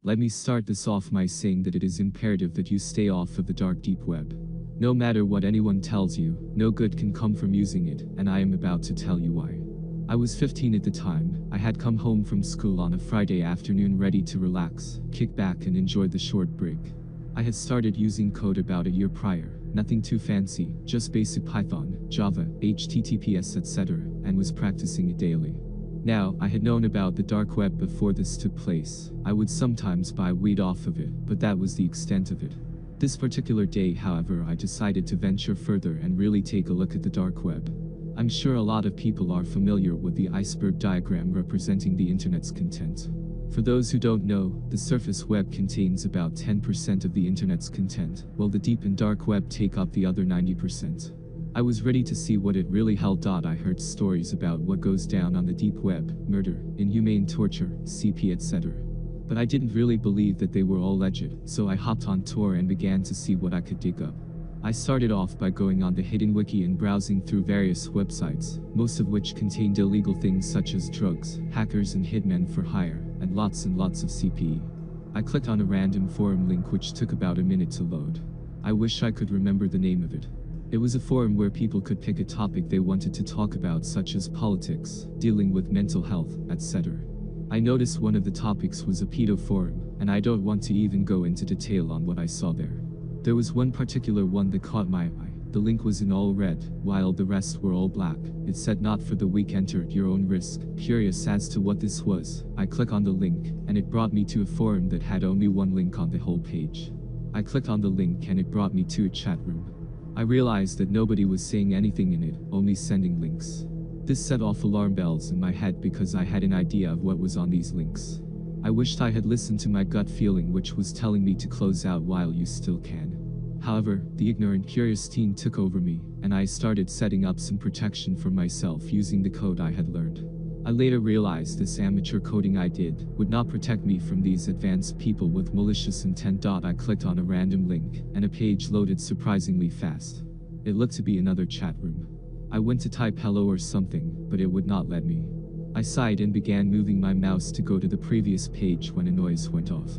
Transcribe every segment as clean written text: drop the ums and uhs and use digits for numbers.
Let me start this off by saying that it is imperative that you stay off of the dark deep web. No matter what anyone tells you, no good can come from using it, and I am about to tell you why. I was 15 at the time. I had come home from school on a Friday afternoon ready to relax, kick back and enjoy the short break. I had started using code about a year prior, nothing too fancy, just basic Python, Java, HTTPS etc., and was practicing it daily. Now, I had known about the dark web before this took place. I would sometimes buy weed off of it, but that was the extent of it. This particular day, however, I decided to venture further and really take a look at the dark web. I'm sure a lot of people are familiar with the iceberg diagram representing the internet's content. For those who don't know, the surface web contains about 10% of the internet's content, while the deep and dark web take up the other 90%. I was ready to see what it really held. I heard stories about what goes down on the deep web, murder, inhumane torture, CP etc. But I didn't really believe that they were all legit, so I hopped on Tor and began to see what I could dig up. I started off by going on the hidden wiki and browsing through various websites, most of which contained illegal things such as drugs, hackers and hitmen for hire, and lots of CP. I clicked on a random forum link which took about a minute to load. I wish I could remember the name of it. It was a forum where people could pick a topic they wanted to talk about, such as politics, dealing with mental health, etc. I noticed one of the topics was a pedo forum, and I don't want to even go into detail on what I saw there. There was one particular one that caught my eye. The link was in all red, while the rest were all black. It said "not for the weak, enter at your own risk." Curious as to what this was, I click on the link, and it brought me to a forum that had only one link on the whole page. I clicked on the link and it brought me to a chat room. I realized that nobody was saying anything in it, only sending links. This set off alarm bells in my head because I had an idea of what was on these links. I wished I had listened to my gut feeling, which was telling me to close out while you still can. However, the ignorant, curious teen took over me, and I started setting up some protection for myself using the code I had learned. I later realized this amateur coding I did would not protect me from these advanced people with malicious intent. I clicked on a random link, and a page loaded surprisingly fast. It looked to be another chat room. I went to type hello or something, but it would not let me. I sighed and began moving my mouse to go to the previous page when a noise went off.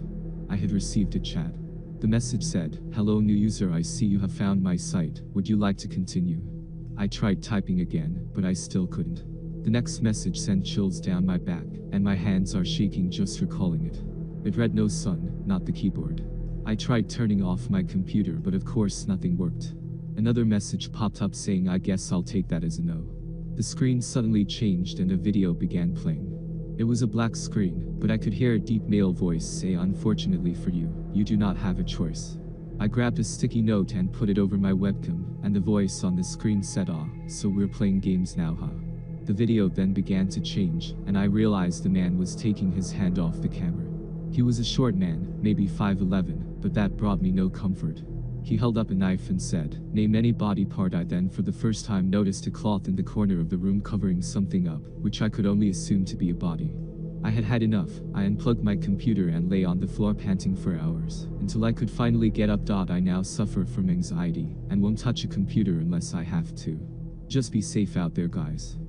I had received a chat. The message said, "Hello new user, I see you have found my site. Would you like to continue?" I tried typing again, but I still couldn't. The next message sent chills down my back, and my hands are shaking just recalling it. It read "No son, not the keyboard." I tried turning off my computer, but of course nothing worked. Another message popped up saying, "I guess I'll take that as a no." The screen suddenly changed and a video began playing. It was a black screen, but I could hear a deep male voice say, "Unfortunately for you, you do not have a choice." I grabbed a sticky note and put it over my webcam, and the voice on the screen said, "Ah, so we're playing games now, huh?" The video then began to change, and I realized the man was taking his hand off the camera. He was a short man, maybe 5'11", but that brought me no comfort. He held up a knife and said, "Name any body part." I then for the first time noticed a cloth in the corner of the room covering something up, which I could only assume to be a body. I had had enough. I unplugged my computer and lay on the floor panting for hours, until I could finally get up. I now suffer from anxiety, and won't touch a computer unless I have to. Just be safe out there, guys.